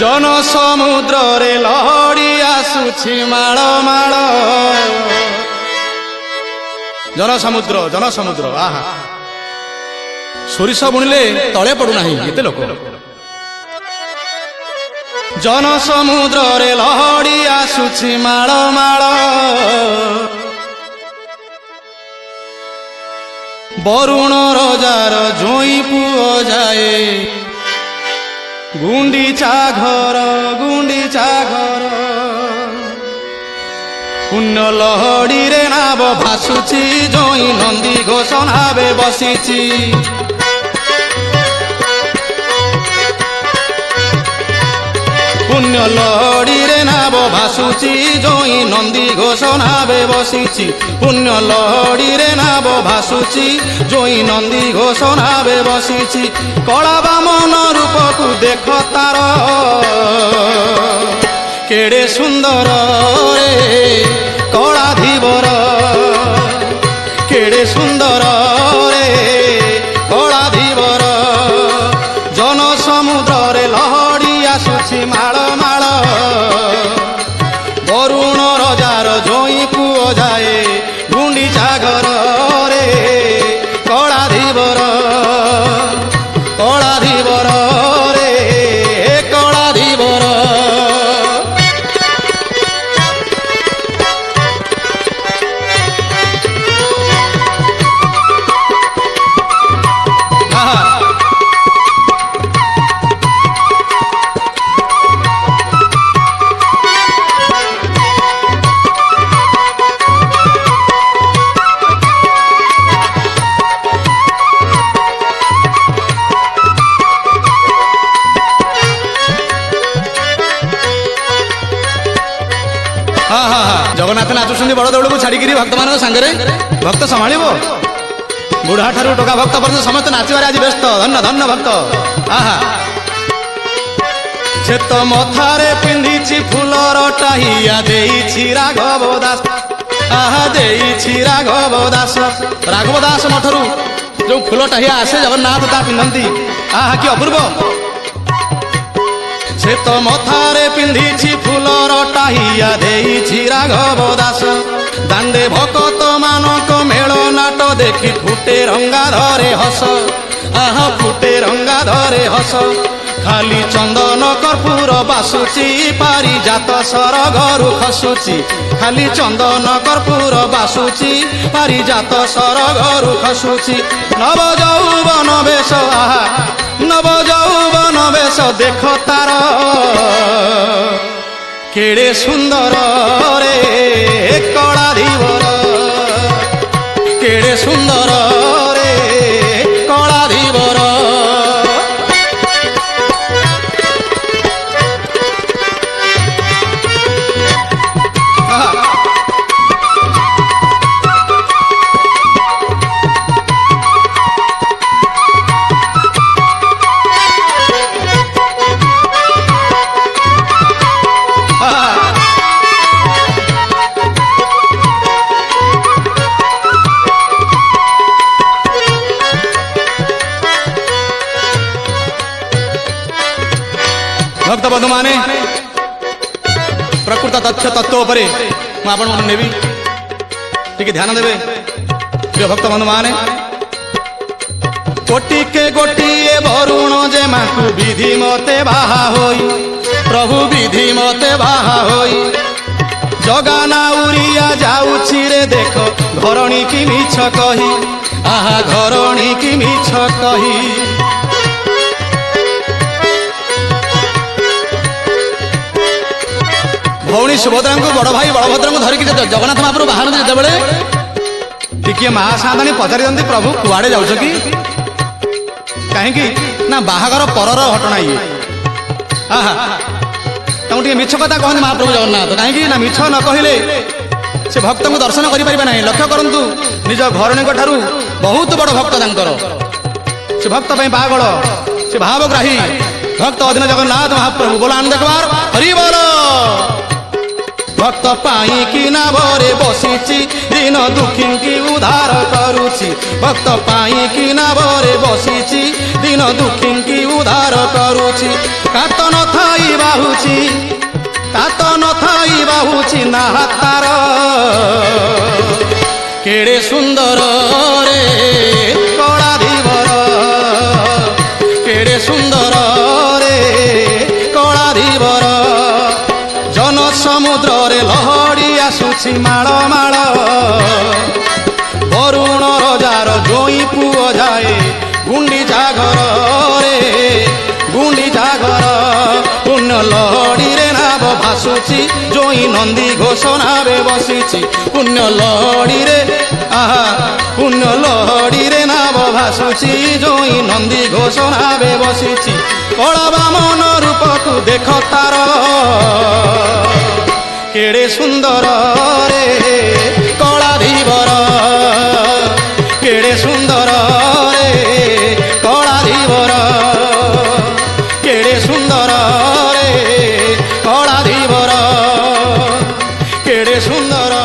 जन समुद्र रे लहड़ी आसुछि माळ माळ जन समुद्र आहा सोरिष बुणिले तले पड़ुना एते लोक जन समुद्र रे लहड़ी आसुछि माळ माळ बरुण रजार जोई पुओ जाए गुंडीचा घर पुण्य लहड़ी रे नाव भासुची जोई नंदी घोष नावे बसीची पुण्य लहड़ी रे नाव भासुची जोई नंदी घोष नावे बसीची पुण्य लहड़ी रे नाव भासुची जोई नंदी घोष नावे बसीची कला बामन रूप को देख तार केड़े सुंदर रे कला धीवर केड़े सुंदर रे कला धीवर जन समुद्र रे लहड़ी आसुछि माळ माळ बरुण रजार जोई पुओ जाए गुंडीचा घर रे कला धीवर रे कला धीवर जगन्नाथ नाचुंट बड़ दौड़ को छाड़ी भक्त मान सागर भक्त संभाल बुढ़ा ठारू टोका भक्त पर्यटन समस्त नाचबार आज व्यस्त धन्य धन्य भक्त आहा से तो मथारे पिंधि फूलर टाहिया देइछि राघव दास आहा देइछि राघव दास मठरू जो फूल टाहिया आसे जगन्नाथ ता पिंधती आहा कि अपूर्व से तो मथारे पिंधि फूलर टाहिया देइछि राघव दास दांडे भकत मानक मेल नाट देखी फुटे रंगा धरे हस आहा फुटे रंगा धरे हस खाली चंदन कर्पूर बासुची पारिजात सर घरु खसुची खाली चंदन कर्पूर बासुची पारिजात सर घरु खसुची नव यौवन वेश आहा नव यौवन वेश देख तार केड़े सुंदर रे कला धीवर केड़े सुंदर रे कला धीवर भक्त बंधु माने प्रकृत तथ्य तत्व उपरे मुझे नेबी टी ध्यान देवे प्रिय भक्त बंधु माने कोटि के गोटिए वरुण जे माकु विधि मते बाहा होई प्रभु विधि मते बाहा होई जगाना उरिया जाउछि रे देख घरणी की मिछ कही आहा घरणी की मिछ कही भौणी सुभद्रा को बड़ भाई बलभद्र को धरिक जगन्नाथ महाप्रभु बाहर जितेबाला टिके महासाधानी पचारि प्रभु कुआड़े जाऊछ कि कहीं ना बाहागर परर घटना ये आहा टे मिछ कथा कहते महाप्रभु जगन्नाथ कहीं ना मिछ न कहले से भक्त को दर्शन करें ना लक्ष्य करूँ निज घरणी ठारू बहुत बड़ भक्त से भक्त पागल से भावग्राही भक्त अधीन जगन्नाथ महाप्रभु बोला आनंद कुमार हरि बोल भक्त पाई कि नाभरे बसीची दिन दुखी की उद्धार करुची भक्त पाई कि नाभरे बसीची दिन दुखी की उद्धार करुची कात न थाई बाहु ବାହୁଛି ତାତ ନଥାଇ ବାହୁଛି ନା ତାର କେଡ଼େ ସୁନ୍ଦର ରେ କଳାଧିବର କେଡ଼େ ସୁନ୍ଦର ରେ କଳାଧିବର ଜନ ସମୁଦ୍ରରେ ଲହଡ଼ି ଆସୁଛି ମାଳ ମାଳ ବରୁଣ ରଜାର ଜୋଇଁ ପୁଅ ଯାଏ ଗୁଣ୍ଡିଚା ଘରରେ ଗୁଣ୍ଡିଚା ଘର ପୁଣ୍ୟ ଲହଡ଼ିରେ ନାବ ଭାସୁଛି ଜୋଇଁ ନନ୍ଦୀ ଘୋଷ ନାବେ ବସିଛି ପୁଣ୍ୟ ଲହଡ଼ିରେ ଆହା ପୁଣ୍ୟ ଲହଡ଼ିରେ ନାବ ଭାସୁଛି ଜୋଇଁ ନନ୍ଦୀ ଘୋଷ ନାବେ ବସିଛି କଳବା ମନ ରୂପକୁ ଦେଖ ତାର କେଡ଼େ ସୁନ୍ଦର ରେ କଳାଧିବର କେଡ଼େ ସୁନ୍ଦର ରେ କଳାଧିବର କେଡ଼େ ସୁନ୍ଦର ରେ କଳାଧିବର କେଡ଼େ ସୁନ୍ଦର